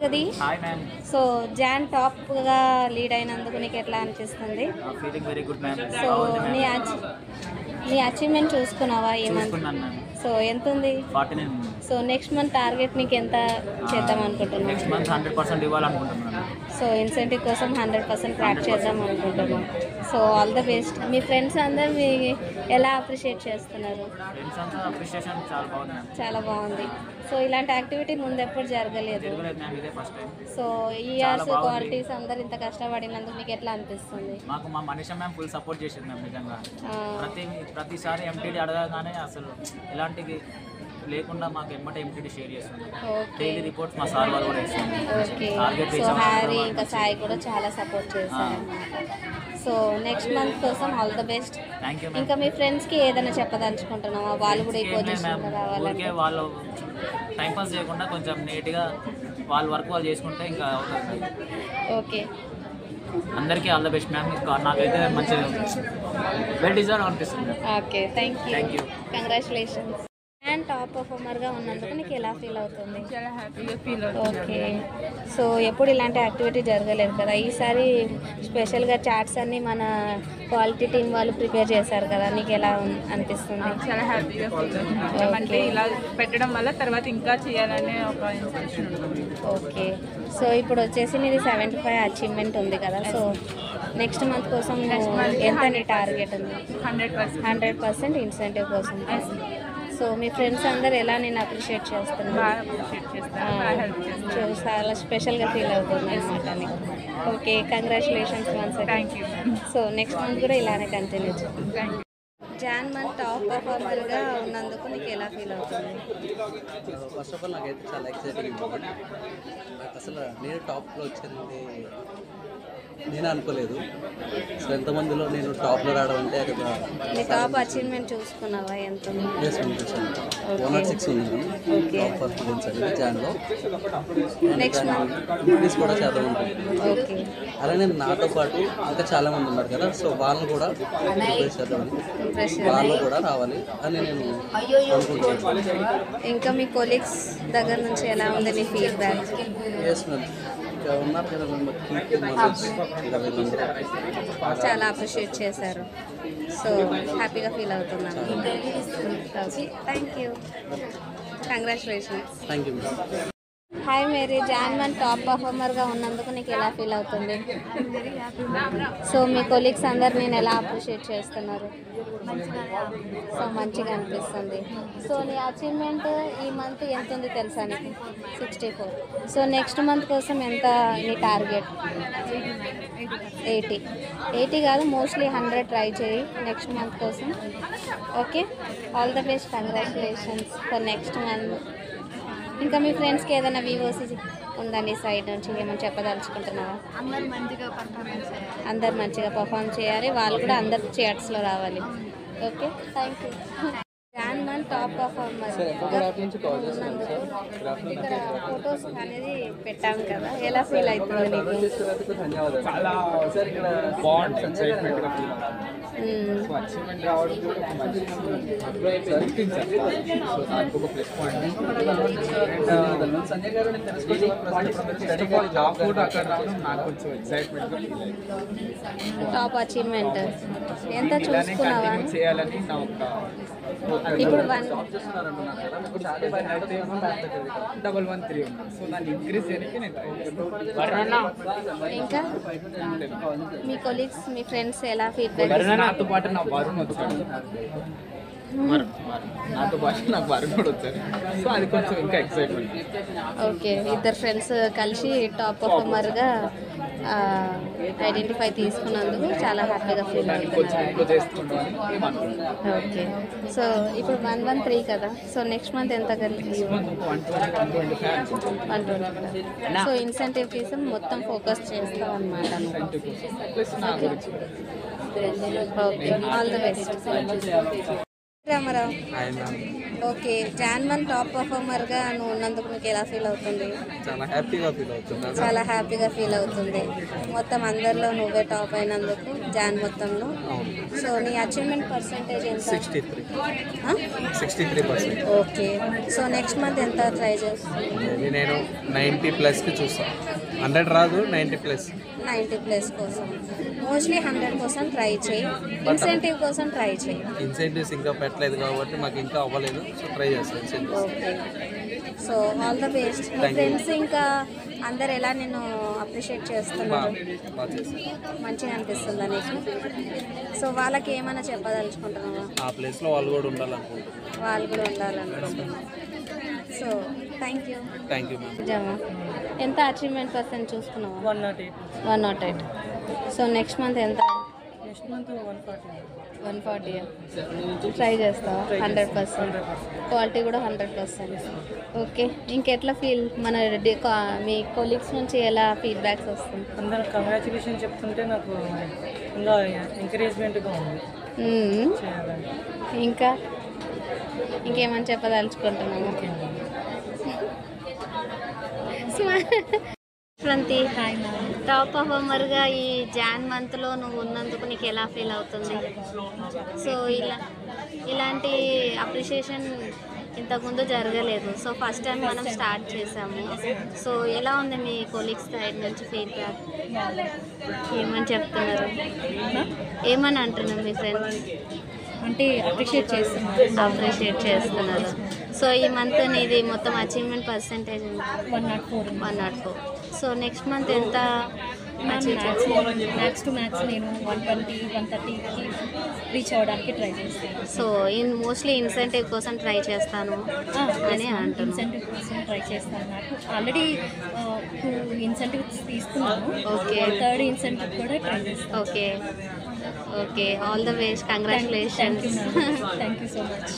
Jagadish, hi ma'am. So Jan టాప్గా lead అయినందుకు నీకు ఎట్లా అనిపిస్తుంది? Feeling very good ma'am. So నీ అచీవ్మెంట్ చూసుకున్నావా ఈ మంత్? చూసుకున్నాను మ్యామ్. సో ఎంత ఉంది? 49. సో నెక్స్ట్ మంత్ టార్గెట్ నీకు ఎంత చేద్దాం అనుకుంటున్నావు? నెక్స్ట్ మంత్ 100% ఇవ్వాలనుకుంటున్నాను. సో ఇన్సెంటివ్ కోసం 100% ట్రాక్ చేద్దాం అనుకుంటున్నాం. So all the best. Me friends అందరు మీ ఎలా అప్రిషియేట్ చేస్తున్నారు? ఫ్రెండ్స్ అంతా అప్రిషియేషన్ చాలా బాగుంది మ్యామ్. చాలా బాగుంది. సో ఇలాంటి యాక్టివిటీ ముందు ఎప్పుడు జరగలేదు. జరగలేదు మ్యామ్, ఇదే first time. So years qualities అందరు ఇంత కష్టపడినందుకు మీకు ఎట్లా అనిపిస్తుంది? మాకు మా మనీషా మ్యామ్ ఫుల్ సపోర్ట్ చేసింది మ్యామ్. నిజంగా ప్రతిసారి ఎంటీడీ అడగగానే అసలు ఇలాంటివి లేకుండా మాకు ఎమ్మటే ఎంటీడీ షేర్ చేస్తుంది. డైలీ రిపోర్ట్స్ మా సార్ వాళ్ళు కూడా ఇస్తుంది. ఓకే. సో హ్యారీ ఇంకా సాయి కూడా చాలా సపోర్ట్ చేశారు. సో నెక్స్ట్ మంత్ కోసం all the best. Thank you ma'am. ఇంకా మీ ఫ్రెండ్స్కి ఏదైనా చెప్పదలుచుకుంటున్నావా? వాళ్ళు కూడా ఈ పొజిషన్ రావాలంటే వాళ్ళు టైంపాస్ చేయకుండా కొంచెం నీట్గా వాళ్ళ వర్క్ వాళ్ళు చేసుకుంటే ఇంకా అవుతుంది. ఓకే. అందరికీ ఆల్ ద బెస్ట్ మ్యామ్. నాకైతే మంచి వెల్ డిజర్వ్ అనిపిస్తుంది. Okay, thank you. You. Congratulations. And top పర్ఫార్మర్గా ఉన్నందుకు నీకు ఎలా ఫీల్ అవుతుంది? చాలా హ్యాపీగా ఫీల్ అవుతుంది. ఓకే. సో ఎప్పుడు ఇలాంటి యాక్టివిటీ జరగలేదు కదా, ఈసారి స్పెషల్గా చాట్స్ అన్ని మన క్వాలిటీ టీం వాళ్ళు ప్రిపేర్ చేశారు కదా, నీకు ఎలా అనిపిస్తుంది? చాలా హ్యాపీగా ఫీల్ అవుతుంది. అంటే ఇలా పెట్టడం వల్ల తర్వాత ఇంకా చేయాలనే ఒక ఇన్స్పిరేషన్ ఉంటుంది. ఓకే. సో ఇప్పుడు వచ్చేసి నీది 75 అచీవ్మెంట్ ఉంది కదా, సో నెక్స్ట్ మంత్ కోసం ఎంత నీ టార్గెట్ ఉంది? 100% ఇన్సెంటివ్ కోసం. సో మీ ఫ్రెండ్స్ అందరు ఎలా నేను అప్రిషియేట్ చేస్తున్నారు? బాగా అప్రిషియేట్ చేస్తాను, బాగా హెల్ప్ చేస్తాను. చాలా స్పెషల్గా ఫీల్ అవుతుంది అనమాట నీకు. Okay, congratulations once. Thank you. So next month కూడా ఇలానే కంటిన్యూ చేయండి. Thank you. John month top పర్ఫార్మర్గా ఉన్నందుకు నీకు ఎలా ఫీల్ అవుతుంది? ఫస్ట్ ఆఫ్ ఆల్ నాకైతే చాలా ఎక్సైటింగ్ ఉంది. అసలు నేను టాప్లో వచ్చింది నేను అనుకోలేదు. సో ఎంతమందిలో నేను టాప్లో రావడం అంటే అది నీ టాప్ అచీవ్మెంట్ చూసుకున్నావా? ఎంత ఉంది? 106 ఉంది టాప్ పర్ఫార్మెన్స్ అనేది జాన్లో. నెక్స్ట్ మంత్ ఇంక్రీస్ కూడా చేద్దాం ఉంటుంది. ఓకే. అలానే నాతో పాటు ఇంకా చాలా మంది ఉన్నారు కదా, సో వాళ్ళని కూడా ఇంప్రెస్ చేద్దామని, వాళ్ళు కూడా రావాలి అని నేను అనుకుంటున్నాను. ఇంకా మీ కొలీగ్స్ దగ్గర నుంచి ఎలా ఉంది నీ ఫీడ్బ్యాక్? ఇంకా ఉన్నారు కదా చాలా అప్రిషియేట్ చేశారు. సో హ్యాపీగా ఫీల్ అవుతున్నాను. Okay, thank you. Congratulations. Thank you. Hi Mary, Jan month top పర్ఫార్మర్గా ఉన్నందుకు నీకు ఎలా ఫీల్ అవుతుంది? సో మీ కొలీగ్స్ అందరు నేను ఎలా అప్రిషియేట్ చేస్తున్నారు? సో మంచిగా అనిపిస్తుంది. సో నీ అచీవ్మెంట్ ఈ మంత్ ఎంత ఉంది తెలుసా నీకు? 64. సో నెక్స్ట్ మంత్ కోసం ఎంత నీ టార్గెట్? 80 కాదు, మోస్ట్లీ 100 ట్రై చేయి నెక్స్ట్ మంత్ కోసం. Okay, all the best. Congratulations for next month. ఇంకా మీ ఫ్రెండ్స్కి ఏదైనా వివోసి ఉందండి సైడ్ నుంచి ఏమైనా చెప్పదలుచుకుంటున్నావా? అందరు మంచిగా పర్ఫామ్ చేయాలి, వాళ్ళు కూడా అందరు చాట్స్లో రావాలి. Okay, thank you. John month top performer ఉన్నందుకు ఇక్కడ ఫొటోస్ అనేది పెట్టాము కదా, ఎలా ఫీల్ అవుతుంది నీకు? చాలా బాగుంది, ఎక్సైట్మెంట్గా ఫీల్ అవుతుంది. సో అచీవ్మెంట్ రావడం కూడా ఒక మంచి ఫిఫ్టీన్ సార్. సో దానికి ఒక ప్లస్ పాయింట్. టాప్ కూడా అక్కడ రావడం నాకు కొంచెం ఎక్సైట్మెంట్గా ఫీల్ అయింది. టాప్ అచీవ్మెంట్ ఎంత చూసుకున్నావా? చేయాలని నా ఒక ఇప్పుడు 113 ఉంది. సో దాన్ని ఇంక్రీజ్ చేయడానికి నేను ఇంకా మీ కొలీగ్స్ మీ ఫ్రెండ్స్ ఎలా ఫీడ్బ్యాక్? నాతో పాటు నా వరుణ్ వచ్చాడు, నాతో పాటు నాకు వరుణ్ కూడా వచ్చారు. సో అది కొంచెం ఇంకా ఎక్సైట్మెంట్. ఓకే, ఇద్దరు ఫ్రెండ్స్ కలిసి టాప్ పర్ఫార్మర్గా ఐడెంటిఫై తీసుకున్నందుకు చాలా హ్యాపీగా ఫీల్ అవుతుంది. ఓకే, సో ఇప్పుడు 113 కదా, సో నెక్స్ట్ మంత్ ఎంత కలిగి? 120. సో ఇన్సెంటివ్ కోసం మొత్తం ఫోకస్ చేస్తాం అన్నమాట. Okay, all the best. Ramarao. Okay, Jan 1 top పర్ఫార్మర్గా నువ్వు ఉన్నందుకు నీకు ఎలా ఫీల్ అవుతుంది? చాలా హ్యాపీగా ఫీల్ అవుతుంది. చాలా హ్యాపీగా ఫీల్ అవుతుంది. మొత్తం అందరిలో నువ్వే టాప్ అయినందుకు జాన్ మొత్తంలో. సో నీ అచీవ్మెంట్ పర్సంటేజ్ ఎంత? 63%. ఓకే, సో నెక్స్ట్ మంత్ ఎంత ట్రై చేస్తాను? నేను 90+కి చూస్తాను. 100 రాదు, 90+. 90+ కోసం మోస్ట్లీ 100% ట్రై చేయి. ఇన్సెంటివ్ కోసం ట్రై చేయి. ఇన్సెంటివ్స్ ఇంకా పెట్టలేదు కాబట్టి మాకు ఇంకా అవ్వలేదు. సో ట్రై చేస్తాను incentives. Okay, so all the best. Me friends ఇంకా అందరు ఎలా నేను అప్రిషియేట్ చేస్తున్నారు? బాగా చేస్తాను. మంచిగా అనిపిస్తుందా నీకు? సో వాళ్ళకి ఏమైనా చెప్పదలుచుకుంటున్నావా? ఆ ప్లేస్లో వాళ్ళు కూడా ఉండాలనుకుంటున్నాను. వాళ్ళు కూడా ఉండాలనుకుంటున్నాను. So thank you. Thank you ma'am. జమా ఎంత అచీవ్మెంట్ పర్సెంట్ చూసుకున్నావా? 108. 108. సో నెక్స్ట్ మంత్ ఎంత? Next month 140. 140. ట్రై చేస్తావా? 100%. క్వాలిటీ కూడా 100%. ఓకే, ఇంకెట్లా ఫీల్ మన మీ కొలీగ్స్ నుంచి ఎలా ఫీడ్బ్యాక్స్ వస్తుంది? అందరూ కంగ్రాచులేషన్ చెప్తుంటే నాకు ఇంకా ఎంకరేజ్మెంట్గా ఉంది. ఇంకా ఇంకేమని చెప్పదలుచుకుంటున్నాము? ప్రంతి, టాప్ పర్ఫార్మర్గా ఈ జాన్ మంత్లో నువ్వు ఉన్నందుకు నీకు ఎలా ఫీల్ అవుతుంది? సో ఇలాంటి అప్రిషియేషన్ ఇంతకుముందు జరగలేదు. సో ఫస్ట్ టైం మనం స్టార్ట్ చేసాము. సో ఎలా ఉంది మీ కొలీగ్స్ సైడ్ నుంచి ఫీడ్బ్యాక్? ఏమని చెప్తున్నారు? ఏమని అంటున్నారు మీ ఫ్రెండ్స్? అంటే అప్రిషియేట్ చేస్తున్నారు. సో ఈ మంత్ నీది మొత్తం achievement percentage 104. So next month ఎంత? మ్యాథ్స్ టు మ్యాథ్స్ నేను 120, 130కి రీచ్ అవ్వడానికి ట్రై చేస్తాను. సో మోస్ట్లీ ఇన్సెంటివ్ కోసం ట్రై చేస్తాను అని అంటున్నాను. ఇన్సెంటివ్ కోసం ట్రై చేస్తాను. నాకు ఆల్రెడీ 2 ఇన్సెంటివ్స్ తీసుకున్నాను. ఓకే, 3rd ఇన్సెంటివ్ కూడా ట్రై చేస్తాను. Okay okay, all the best, congratulations. Thank you so much.